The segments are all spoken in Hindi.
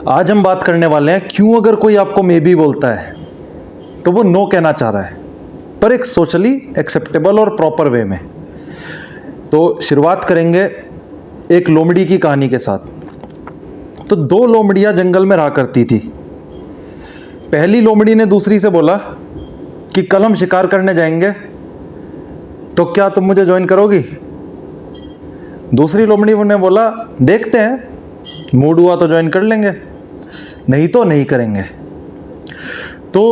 आज हम बात करने वाले हैं क्यों अगर कोई आपको मे बी बोलता है तो वो नो कहना चाह रहा है, पर एक सोशली एक्सेप्टेबल और प्रॉपर वे में। तो शुरुआत करेंगे एक लोमड़ी की कहानी के साथ। तो दो लोमड़ियाँ जंगल में रहा करती थी। पहली लोमड़ी ने दूसरी से बोला कि कल हम शिकार करने जाएंगे, तो क्या तुम मुझे ज्वाइन करोगी? दूसरी लोमड़ी ने बोला देखते हैं, मूड हुआ तो ज्वाइन कर लेंगे, नहीं तो नहीं करेंगे। तो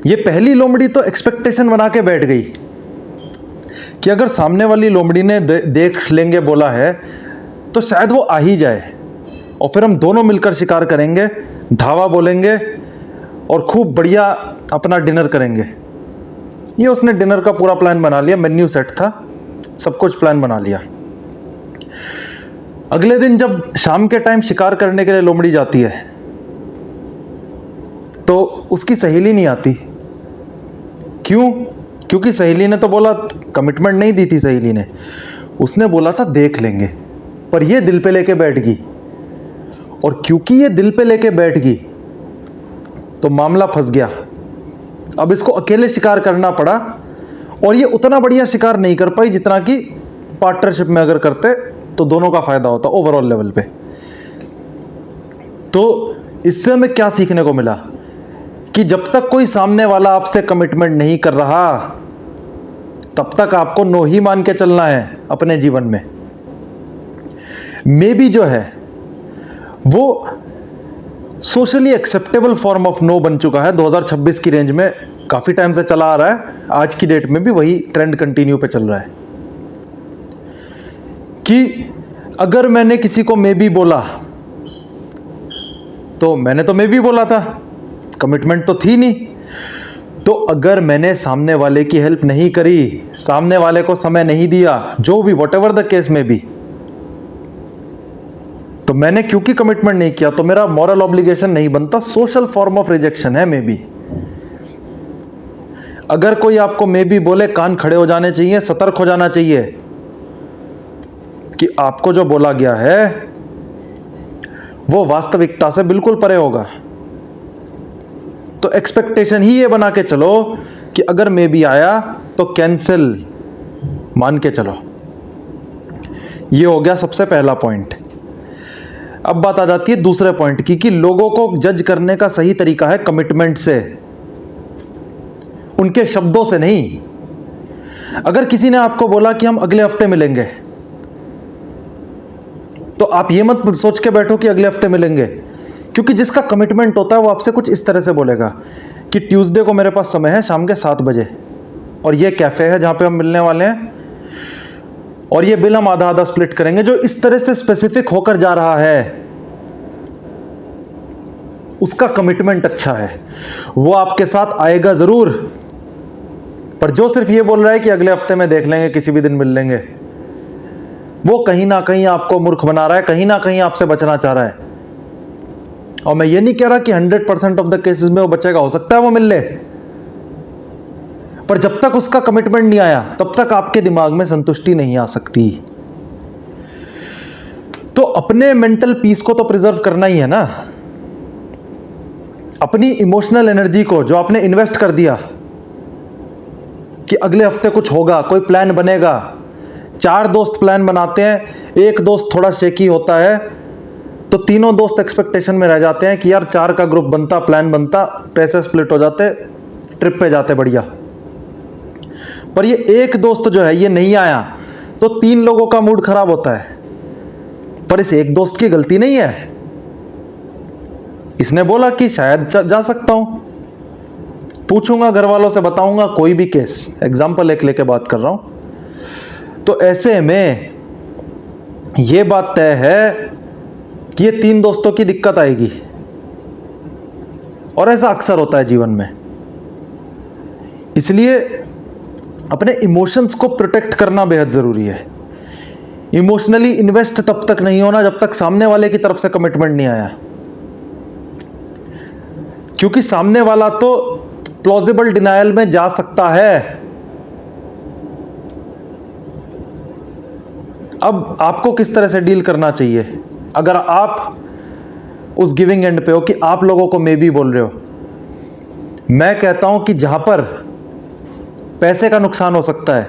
ये पहली लोमड़ी तो एक्सपेक्टेशन बना के बैठ गई कि अगर सामने वाली लोमड़ी ने देख लेंगे बोला है तो शायद वो आ ही जाए और फिर हम दोनों मिलकर शिकार करेंगे, धावा बोलेंगे और खूब बढ़िया अपना डिनर करेंगे। ये उसने डिनर का पूरा प्लान बना लिया, मेन्यू सेट था, सब कुछ प्लान बना लिया। अगले दिन जब शाम के टाइम शिकार करने के लिए लोमड़ी जाती है तो उसकी सहेली नहीं आती। क्यों? क्योंकि सहेली ने तो बोला, कमिटमेंट नहीं दी थी सहेली ने, उसने बोला था देख लेंगे, पर ये दिल पे लेके बैठ गई। और क्योंकि ये दिल पे लेके बैठ गई तो मामला फंस गया। अब इसको अकेले शिकार करना पड़ा और ये उतना बढ़िया शिकार नहीं कर पाई जितना कि पार्टनरशिप में अगर करते तो दोनों का फायदा होता ओवरऑल लेवल पे। तो इससे हमें क्या सीखने को मिला कि जब तक कोई सामने वाला आपसे कमिटमेंट नहीं कर रहा तब तक आपको नो ही मान के चलना है अपने जीवन में। मे बी जो है वो socially acceptable form of no बन चुका है 2026 की रेंज में, काफी टाइम से चला आ रहा है। आज की डेट में भी वही ट्रेंड कंटिन्यू पे चल रहा है कि अगर मैंने किसी को मे बी बोला तो मैंने तो मे बी बोला था, कमिटमेंट तो थी नहीं। तो अगर मैंने सामने वाले की हेल्प नहीं करी, सामने वाले को समय नहीं दिया, जो भी व्हाटएवर द केस में भी, तो मैंने क्योंकि कमिटमेंट नहीं किया तो मेरा मॉरल ऑब्लिगेशन नहीं बनता, सोशल फॉर्म ऑफ रिजेक्शन है मे बी। अगर कोई आपको मे बी बोले, कान खड़े हो जाने चाहिए, सतर्क हो जाना चाहिए कि आपको जो बोला गया है वो वास्तविकता से बिल्कुल परे होगा। तो एक्सपेक्टेशन ही ये बना के चलो कि अगर मे बी आया तो कैंसिल मान के चलो। ये हो गया सबसे पहला पॉइंट। अब बात आ जाती है दूसरे पॉइंट की कि लोगों को जज करने का सही तरीका है कमिटमेंट से, उनके शब्दों से नहीं। अगर किसी ने आपको बोला कि हम अगले हफ्ते मिलेंगे तो आप ये मत सोच के बैठो कि अगले हफ्ते मिलेंगे, क्योंकि जिसका कमिटमेंट होता है वो आपसे कुछ इस तरह से बोलेगा कि ट्यूसडे को मेरे पास समय है शाम के 7 बजे और ये कैफे है जहां पे हम मिलने वाले हैं और ये बिल हम आधा आधा स्प्लिट करेंगे। जो इस तरह से स्पेसिफिक होकर जा रहा है उसका कमिटमेंट अच्छा है, वो आपके साथ आएगा जरूर। पर जो सिर्फ ये बोल रहा है कि अगले हफ्ते में देख लेंगे, किसी भी दिन मिल लेंगे, वो कहीं ना कहीं आपको मूर्ख बना रहा है, कहीं ना कहीं आपसे बचना चाह रहा है। और मैं ये नहीं कह रहा कि 100% ऑफ द केसेस में वो बचेगा, हो सकता है वो मिल ले, पर जब तक उसका कमिटमेंट नहीं आया तब तक आपके दिमाग में संतुष्टि नहीं आ सकती। तो अपने मेंटल पीस को तो प्रिजर्व करना ही है ना। अपनी इमोशनल एनर्जी को जो आपने इन्वेस्ट कर दिया कि अगले हफ्ते कुछ होगा, कोई प्लान बनेगा, 4 दोस्त प्लान बनाते हैं, एक दोस्त थोड़ा शेकी होता है तो तीनों दोस्त एक्सपेक्टेशन में रह जाते हैं कि यार 4 का ग्रुप बनता, प्लान बनता, पैसे स्प्लिट हो जाते, ट्रिप पे जाते बढ़िया। पर ये एक दोस्त जो है ये नहीं आया तो 3 लोगों का मूड खराब होता है। पर इस एक दोस्त की गलती नहीं है, इसने बोला कि शायद जा सकता हूं, पूछूंगा घर वालों से, बताऊंगा, कोई भी केस, एग्जाम्पल एक लेके बात कर रहा हूं। तो ऐसे में यह बात तय है कि ये 3 दोस्तों की दिक्कत आएगी और ऐसा अक्सर होता है जीवन में। इसलिए अपने इमोशंस को प्रोटेक्ट करना बेहद जरूरी है। इमोशनली इन्वेस्ट तब तक नहीं होना जब तक सामने वाले की तरफ से कमिटमेंट नहीं आया, क्योंकि सामने वाला तो प्लॉजिबल डिनायल में जा सकता है। अब आपको किस तरह से डील करना चाहिए? अगर आप उस गिविंग एंड पे हो कि आप लोगों को मे बी बोल रहे हो। मैं कहता हूं कि जहां पर पैसे का नुकसान हो सकता है,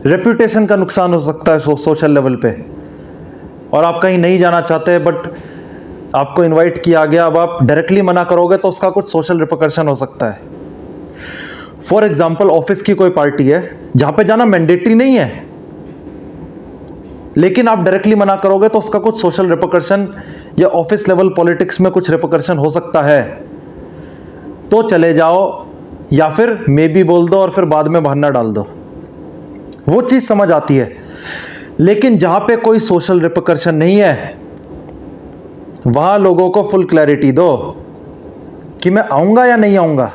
रेप्यूटेशन का नुकसान हो सकता है सोशल लेवल पे, और आप कहीं नहीं जाना चाहते बट आपको इनवाइट किया गया, अब आप डायरेक्टली मना करोगे तो उसका कुछ सोशल रिपरकशन हो सकता है। फॉर एग्जाम्पल, ऑफिस की कोई पार्टी है जहां पे जाना मैंडेटरी नहीं है, लेकिन आप डायरेक्टली मना करोगे तो उसका कुछ सोशल रिपरकशन या ऑफिस लेवल पॉलिटिक्स में कुछ रिपरकशन हो सकता है, तो चले जाओ, या फिर मे बी बोल दो और फिर बाद में बहाना डाल दो, वो चीज समझ आती है। लेकिन जहां पे कोई सोशल रिपरकशन नहीं है, वहां लोगों को फुल क्लैरिटी दो कि मैं आऊंगा या नहीं आऊंगा,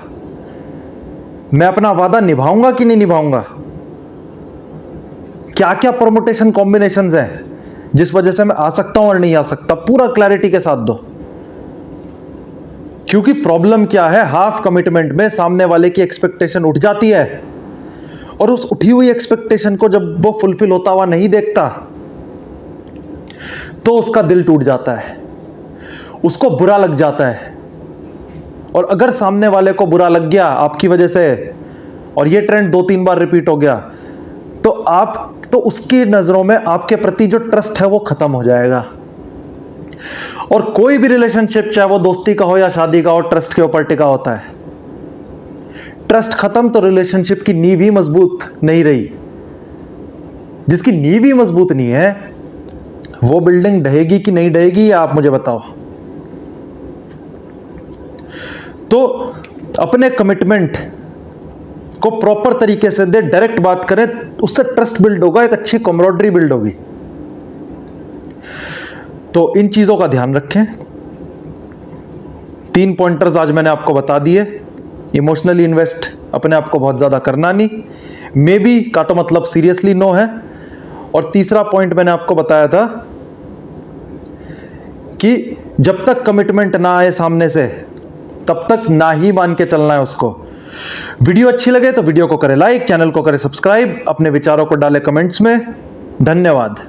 मैं अपना वादा निभाऊंगा कि नहीं निभाऊंगा, क्या क्या परमुटेशन कॉम्बिनेशंस हैं जिस वजह से मैं आ सकता हूं और नहीं आ सकता, पूरा क्लैरिटी के साथ दो। क्योंकि प्रॉब्लम क्या है, हाफ कमिटमेंट में सामने वाले की एक्सपेक्टेशन उठ जाती है, और उस उठी हुई एक्सपेक्टेशन को जब वो फुलफिल होता हुआ नहीं देखता तो उसका दिल टूट जाता है, उसको बुरा लग जाता है। और अगर सामने वाले को बुरा लग गया आपकी वजह से, और ये ट्रेंड 2-3 बार रिपीट हो गया, तो उसकी नजरों में आपके प्रति जो ट्रस्ट है वो खत्म हो जाएगा। और कोई भी रिलेशनशिप, चाहे वो दोस्ती का हो या शादी का हो, ट्रस्ट के ऊपर टिका होता है। ट्रस्ट खत्म तो रिलेशनशिप की नींव ही मजबूत नहीं रही। जिसकी नींव ही मजबूत नहीं है, वो बिल्डिंग ढहेगी कि नहीं ढहेगी, या आप मुझे बताओ। तो अपने कमिटमेंट को प्रॉपर तरीके से दे, डायरेक्ट बात करें, उससे ट्रस्ट बिल्ड होगा, एक अच्छी कॉमरेडरी बिल्ड होगी। तो इन चीजों का ध्यान रखें। 3 पॉइंटर्स आज मैंने आपको बता दिए। इमोशनली इन्वेस्ट अपने आप को बहुत ज्यादा करना नहीं, मे बी का तो मतलब सीरियसली नो है। और तीसरा पॉइंट मैंने आपको बताया था कि जब तक कमिटमेंट ना आए सामने से, तब तक ना ही मान के चलना है उसको। वीडियो अच्छी लगे तो वीडियो को करें लाइक, चैनल को करें सब्सक्राइब, अपने विचारों को डालें कमेंट्स में। धन्यवाद।